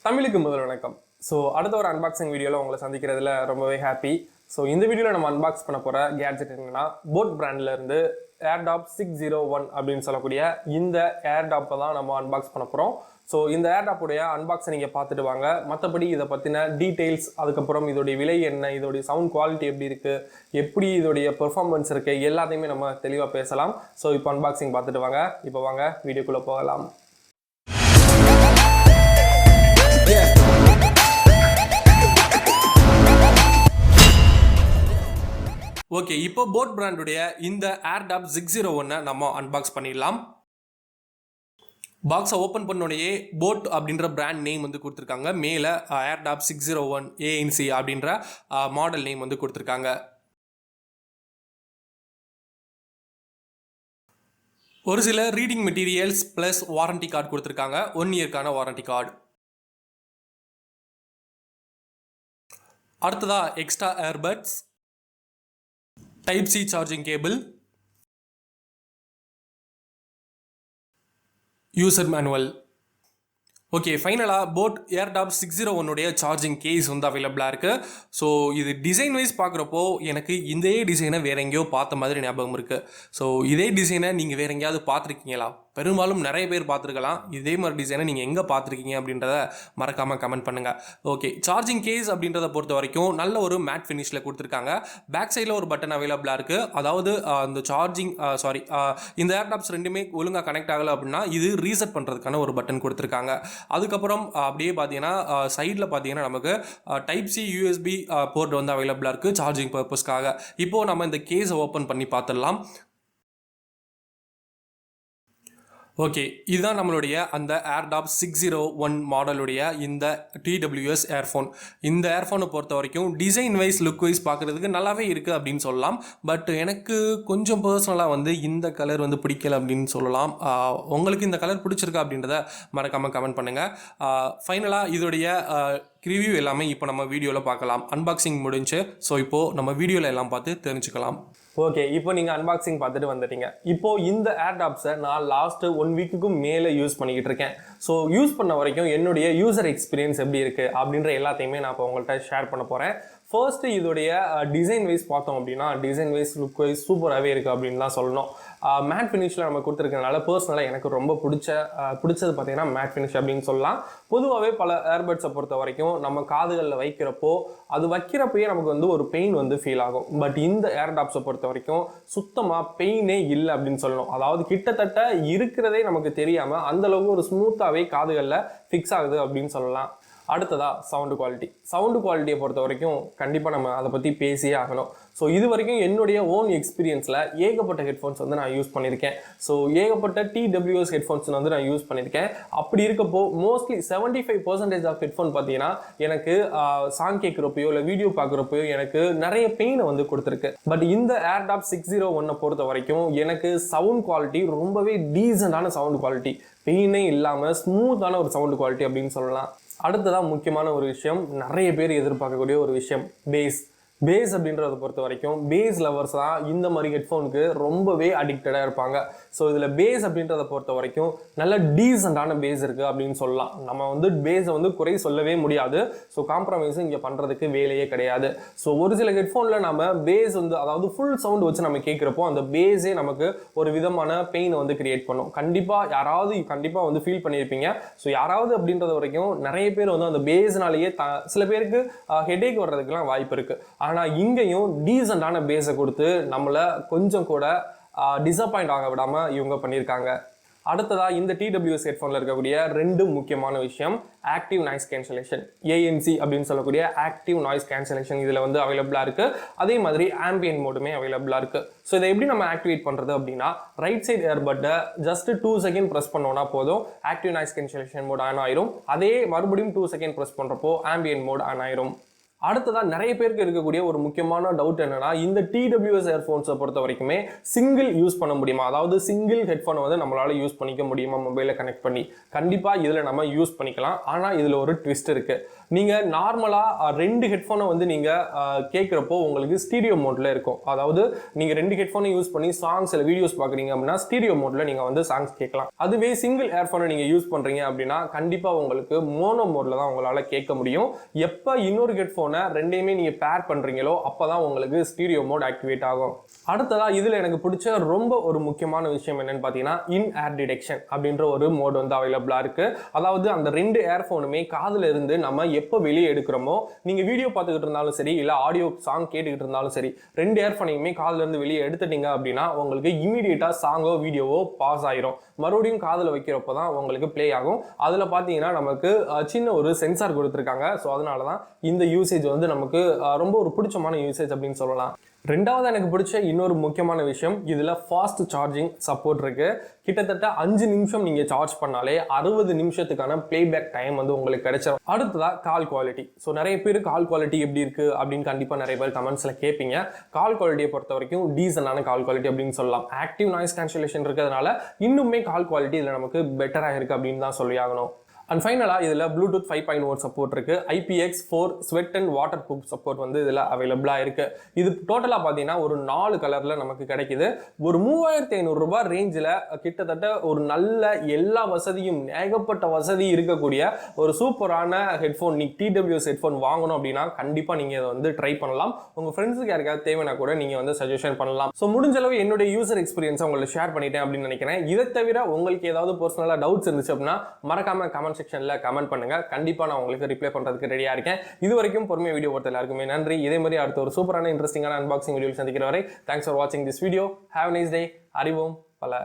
தமிழுக்கு முதல் வணக்கம். ஸோ அடுத்த ஒரு அன்பாக்சிங் வீடியோவில் உங்களை சந்திக்கிறதுல ரொம்பவே ஹாப்பி. ஸோ இந்த வீடியோவில் நம்ம அன்பாக்ஸ் பண்ண போகிற கேட்ஜெட் என்னன்னா, போட் பிராண்டில் இருந்து Airdopes 601 அப்படின்னு சொல்லக்கூடிய இந்த ஏர்டாப்பை தான் நம்ம அன்பாக்ஸ் பண்ண போகிறோம். ஸோ இந்த ஏர்டாப்புடைய அன்பாக்ஸை நீங்கள் பார்த்துட்டு வாங்க. மற்றபடி இதை பற்றின டீட்டெயில்ஸ், அதுக்கப்புறம் இதோடைய விலை என்ன, இதோடைய சவுண்ட் குவாலிட்டி எப்படி இருக்குது, எப்படி இதோடைய பெர்ஃபார்மன்ஸ் இருக்குது, எல்லாத்தையுமே நம்ம தெளிவாக பேசலாம். ஸோ இப்போ அன்பாக்சிங் பார்த்துட்டு வாங்க. இப்போ வாங்க வீடியோக்குள்ளே போகலாம். ஓகே, இப்போ போட் பிராண்டுடைய இந்த Airdopes 601 நம்ம அன்பாக்ஸ் பண்ணிடலாம். பாக்ஸை ஓப்பன் பண்ணோடனே போட் அப்படின்ற பிராண்ட் நேம் வந்து கொடுத்துருக்காங்க. மேலே Airdopes 601 ANC அப்படின்ற மாடல் நேம் வந்து கொடுத்துருக்காங்க. ஒரு சில reading materials plus warranty card கொடுத்துருக்காங்க. 1 இயர்க்கான வாரண்டி கார்டு. அடுத்ததா extra earbuds, Type C charging cable, user manual. Okay, ஃபைனலாக போட் Airdopes 601 உடைய சார்ஜிங் கேஸ் வந்து அவைலபிளாக இருக்குது. ஸோ இது டிசைன் வைஸ் பார்க்குறப்போ எனக்கு இதே டிசைனை வேறு எங்கேயோ பார்த்த மாதிரி ஞாபகம் இருக்குது. ஸோ இதே டிசைனை நீங்கள் வேறு எங்கேயாவது பார்த்துருக்கீங்களா? பெரும்பாலும் நிறைய பேர் பார்த்துருக்கலாம். இதே மாதிரி டிசைனை நீங்கள் எங்கே பார்த்துருக்கீங்க அப்படின்றத மறக்காமல் கமெண்ட் பண்ணுங்கள். ஓகே, சார்ஜிங் கேஸ் அப்படின்றத பொறுத்த வரைக்கும் நல்ல ஒரு மேட் ஃபினிஷில் கொடுத்துருக்காங்க. பேக் சைடில் ஒரு பட்டன் அவைலபிளாக இருக்குது. அதாவது இந்த சார்ஜிங் இந்த Airdopes ரெண்டுமே ஒழுங்காக கனெக்ட் ஆகலை அப்படின்னா இது ரீசெட் பண்ணுறதுக்கான ஒரு பட்டன் கொடுத்துருக்காங்க. அதுக்கப்புறம் அப்படியே பார்த்தீங்கன்னா சைடில் பார்த்தீங்கன்னா நமக்கு Type C USB போர்ட் வந்து அவைலபிளாக இருக்குது சார்ஜிங் பர்பஸ்க்காக. இப்போது நம்ம இந்த கேஸை ஓப்பன் பண்ணி பார்த்துடலாம். ஓகே, இதுதான் நம்மளுடைய அந்த Airdopes 601 மாடலுடைய இந்த TWS ஏர்ஃபோன். இந்த ஏர்ஃபோனை பொறுத்த வரைக்கும் டிசைன் வைஸ் லுக் வைஸ் பார்க்குறதுக்கு நல்லாவே இருக்குது அப்படின்னு சொல்லலாம். பட் எனக்கு கொஞ்சம் பர்சனலாக வந்து இந்த கலர் வந்து பிடிக்கல அப்படின்னு சொல்லலாம். உங்களுக்கு இந்த கலர் பிடிச்சிருக்கா அப்படின்றத மறக்காமல் கமெண்ட் பண்ணுங்கள். ஃபைனலாக இதோடைய ரிவ்யூ எல்லாமே இப்போ நம்ம வீடியோவில் பார்க்கலாம். அன்பாக்சிங் முடிஞ்சு. ஸோ இப்போது நம்ம வீடியோவில் எல்லாம் பார்த்து தெரிஞ்சுக்கலாம். ஓகே, இப்போ நீங்கள் அன்பாக்சிங் பார்த்துட்டு வந்துட்டீங்க. இப்போது இந்த Airdopesஐ நான் லாஸ்ட்டு 1 வீக்குக்கும் மேலே யூஸ் பண்ணிக்கிட்டு இருக்கேன். ஸோ யூஸ் பண்ண வரைக்கும் என்னுடைய யூசர் எக்ஸ்பீரியன்ஸ் எப்படி இருக்குது அப்படின்ற எல்லாத்தையுமே நான் இப்போ உங்கள்கிட்ட ஷேர் பண்ண போகிறேன். ஃபர்ஸ்ட்டு இதோடைய டிசைன் வைஸ் பார்த்தோம் அப்படின்னா, டிசைன் வைஸ் லுக் வைஸ் சூப்பராகவே இருக்குது அப்படின்னு தான் சொல்லணும். மேட் ஃபினிஷில் நம்ம கொடுத்துருக்கனால பர்சனலாக எனக்கு ரொம்ப பிடிச்சது பார்த்தீங்கன்னா மேட் ஃபினிஷ் அப்படின்னு சொல்லலாம். பொதுவாகவே பல ஏர்பட்ஸை பொறுத்த வரைக்கும் நம்ம காதுகளில் வைக்கிறப்போ அது வைக்கிறப்பயே நமக்கு வந்து ஒரு பெயின் வந்து ஃபீல் ஆகும். பட் இந்த Airdopesஐ பொறுத்த வரைக்கும் சுத்தமாக பெயினே இல்லை அப்படின்னு சொல்லணும். அதாவது கிட்டத்தட்ட இருக்கிறதே நமக்கு தெரியாமல் அந்தளவுக்கு ஒரு ஸ்மூத்தாகவே காதுகளில் ஃபிக்ஸ் ஆகுது அப்படின்னு சொல்லலாம். அடுத்ததாக சவுண்டு குவாலிட்டியை பொறுத்த வரைக்கும் கண்டிப்பாக நம்ம அதை பற்றி பேசியே ஆகணும். ஸோ இது வரைக்கும் என்னுடைய ஓன் எக்ஸ்பீரியன்ஸில் ஏகப்பட்ட ஹெட்ஃபோன்ஸ் வந்து நான் யூஸ் பண்ணியிருக்கேன். ஸோ ஏகப்பட்ட TWS ஹெட்ஃபோன்ஸ் வந்து நான் யூஸ் பண்ணியிருக்கேன். அப்படி இருக்கப்போ மோஸ்ட்லி 75% ஆஃப் ஹெட்ஃபோன் பார்த்தீங்கன்னா எனக்கு சாங் கேட்குறப்பையோ இல்லை வீடியோ பார்க்குறப்பையோ எனக்கு நிறைய பெயினை வந்து கொடுத்துருக்கு. பட் இந்த Airdopes 601 பொறுத்த வரைக்கும் எனக்கு சவுண்ட் குவாலிட்டி ரொம்பவே டீசெண்டான சவுண்ட் குவாலிட்டி, பெயினே இல்லாமல் ஸ்மூத்தான ஒரு சவுண்ட் குவாலிட்டி அப்படின்னு சொல்லலாம். அடுத்ததான் முக்கியமான ஒரு விஷயம், நிறைய பேர் எதிர்பார்க்கக்கூடிய ஒரு விஷயம், பேஸ் அப்படின்றத பொறுத்த வரைக்கும் பேஸ் லவர்ஸ் தான் இந்த மாதிரி ஹெட்ஃபோனுக்கு ரொம்பவே அடிக்டடாக இருப்பாங்க. ஸோ இதில் பேஸ் அப்படின்றத பொறுத்த வரைக்கும் நல்ல டீசெண்டான பேஸ் இருக்குது அப்படின்னு சொல்லலாம். நம்ம வந்து பேஸை வந்து குறை சொல்லவே முடியாது. ஸோ காம்ப்ரமைஸும் இங்கே பண்ணுறதுக்கு வேலையே கிடையாது. ஸோ ஒரு சில ஹெட்ஃபோனில் நம்ம பேஸ் வந்து அதாவது ஃபுல் சவுண்ட் வச்சு நம்ம கேட்குறப்போ அந்த பேஸே நமக்கு ஒரு விதமான பெயினை வந்து கிரியேட் பண்ணும். கண்டிப்பாக வந்து ஃபீல் பண்ணியிருப்பீங்க. ஸோ யாராவது அப்படின்றது வரைக்கும் நிறைய பேர் வந்து அந்த பேஸ்னாலேயே சில பேருக்கு ஹெடேக் வர்றதுக்கெல்லாம் வாய்ப்பு இருக்குது. ஆனால் இங்கேயும் டீசெண்டான பேஸை கொடுத்து நம்மளை கொஞ்சம் கூட டிசப்பாயிண்ட் ஆக விடாமல் இவங்க பண்ணியிருக்காங்க. அடுத்ததாக இந்த TWS ஹெட்ஃபோனில் இருக்கக்கூடிய 2 முக்கியமான விஷயம், ஆக்டிவ் நாய்ஸ் கேன்சலேஷன், ANC அப்படின்னு சொல்லக்கூடிய ஆக்டிவ் நாய்ஸ் கேன்சலேஷன் இதில் வந்து அவைலபிளாக இருக்குது. அதே மாதிரி ஆம்பியன்ட் மோடுமே அவைலபிளாக இருக்குது. ஸோ இதை எப்படி நம்ம ஆக்டிவேட் பண்ணுறது அப்படின்னா, ரைட் சைட் ஏர்பட்டை ஜஸ்ட் 2 செகண்ட் ப்ரெஸ் பண்ணோன்னா போதும், active noise cancellation mode on ஆயிரும். அதே மறுபடியும் 2 செகண்ட் ப்ரெஸ் பண்ணுறப்போ ஆம்பியன்ட் மோட் ஆன் ஆயிரும். அடுத்ததா நிறைய பேருக்கு இருக்கக்கூடிய ஒரு முக்கியமான டவுட் என்னன்னா, இந்த TWS இயர்ஃபோன்ஸை பொறுத்த வரைக்குமே சிங்கிள் யூஸ் பண்ண முடியுமா, அதாவது சிங்கிள் ஹெட்ஃபோனை வந்து நம்மளால யூஸ் பண்ணிக்க முடியுமா மொபைலை கனெக்ட் பண்ணி? கண்டிப்பா இதுல நம்ம யூஸ் பண்ணிக்கலாம். ஆனா இதுல ஒரு ட்விஸ்ட் இருக்கு. நீங்க நார்மலா ரெண்டு ஹெட்ஃபோனை வந்து நீங்க கேட்கிறப்போ உங்களுக்கு ஸ்டீரியோ மோட்ல இருக்கும். அதாவது நீங்க ரெண்டு ஹெட்ஃபோனை யூஸ் பண்ணி சாங்ஸ் இல்ல வீடியோஸ் பாக்குறீங்க அப்படின்னா ஸ்டீரியோ மோட்ல நீங்க வந்து சாங்ஸ் கேட்கலாம். அதுவே சிங்கிள் இயர்ஃபோனை நீங்க யூஸ் பண்றீங்க அப்படின்னா கண்டிப்பா உங்களுக்கு மோனோ மோட்ல தான் உங்களால கேட்க முடியும். எப்ப இன்னொரு ஹெட்ஃபோனை ரெண்டையுமே நீங்க பேர் பண்றீங்களோ அப்பதான் உங்களுக்கு ஸ்டீரியோ மோட் ஆக்டிவேட் ஆகும். அடுத்ததா இதுல எனக்கு பிடிச்ச ரொம்ப ஒரு முக்கியமான விஷயம் என்னன்னு பாத்தீங்கன்னா, இன் ஏர் டிடெக்ஷன் அப்படின்ற ஒரு மோட் வந்து அவைலபிளா இருக்கு. அதாவது அந்த ரெண்டு இயர்ஃபோனுமே காதுல இருந்து நம்ம எப்போ வெளியே எடுக்கிறோமோ, நீங்க வீடியோ பார்த்துக்கிட்டு இருந்தாலும் சரி இல்ல ஆடியோ சாங் கேட்டுக்கிட்டு இருந்தாலும் சரி, ரெண்டு இயர்ஃபோனையுமே காதுல இருந்து வெளியே எடுத்துட்டீங்க அப்படின்னா உங்களுக்கு இமீடியட்டா சாங்கோ வீடியோவோ பாஸ் ஆயிரும். மறுபடியும் காதுல வைக்கிறப்போ தான் உங்களுக்கு பிளே ஆகும். அதுல பாத்தீங்கன்னா நமக்கு சின்ன ஒரு சென்சார் கொடுத்துருக்காங்க. ஸோ அதனாலதான் இந்த யூசேஜ் வந்து நமக்கு ரொம்ப ஒரு பிடிச்சமான யூசேஜ் அப்படின்னு சொல்லலாம். ரெண்டாவது எனக்கு பிடிச்ச இன்னொரு முக்கியமான விஷயம், இதுல ஃபாஸ்ட் சார்ஜிங் சப்போர்ட் இருக்கு. கிட்டத்தட்ட 5 நிமிஷம் நீங்க சார்ஜ் பண்ணாலே 60 நிமிஷத்துக்கான பிளேபேக் டைம் வந்து உங்களுக்கு கிடைச்சிடும். அடுத்ததா கால் குவாலிட்டி. ஸோ நிறைய பேர் கால் குவாலிட்டி எப்படி இருக்கு அப்படின்னு கண்டிப்பா நிறைய பேர் கமெண்ட்ஸ்ல கேட்பீங்க. கால் குவாலிட்டியை பொறுத்த வரைக்கும் டீசென்டான கால் குவாலிட்டி அப்படின்னு சொல்லலாம். ஆக்டிவ் நாய்ஸ் கேன்சலேஷன் இருக்கிறதுனால இன்னுமே கால் குவாலிட்டி இதுல நமக்கு பெட்டரா இருக்கு அப்படின்னு தான் சொல்லி ஆகணும். அண்ட் ஃபைனலாக இதில் ப்ளூடூத் 5.1 சப்போர்ட் இருக்குது. IPX4 sweat and water proof support வந்து இதில் அவைலபிளாக இருக்குது. இது டோட்டலாக பார்த்தீங்கன்னா ஒரு 4 கலரில் நமக்கு கிடைக்குது. ஒரு 3500 ரூபாய் ரேஞ்சில் கிட்டத்தட்ட ஒரு நல்ல எல்லா வசதியும் ஏகப்பட்ட வசதி இருக்கக்கூடிய ஒரு சூப்பரான ஹெட்ஃபோன், நீ TWS ஹெட்ஃபோன் வாங்கணும் அப்படின்னா கண்டிப்பாக நீங்கள் இதை வந்து ட்ரை பண்ணலாம். உங்கள் ஃப்ரெண்ட்ஸுக்கு யாருக்காவது தேவைன்னா கூட நீங்கள் வந்து சஜஷன் பண்ணலாம். ஸோ முடிஞ்ச அளவு என்னுடைய யூசர் எக்ஸ்பீரியன்ஸை உங்களுக்கு ஷேர் பண்ணிட்டேன் அப்படின்னு நினைக்கிறேன். இதை தவிர உங்களுக்கு ஏதாவது பர்சனலாக டவுட்ஸ் இருந்துச்சு அப்படின்னா மறக்காம கமெண்ட் செக்ஷன்ல கமெண்ட் பண்ணுங்க. கண்டிப்பா நான் உங்களுக்கு ரிப்ளை பண்றதுக்கு ரெடியா இருக்கேன். இது வரைக்கும் பொறுமையா வீடியோ பார்த்த எல்லாருக்குமே நன்றி. இதே மாதிரி அடுத்த ஒரு சூப்பரான இன்ட்ரெஸ்டிங்கான அன்பாக்சிங் வீடியோவில் சந்திக்கிற வரை தேங்க்ஸ் ஃபார் வாட்சிங் this video. Have nice day. அறிவோம் பல.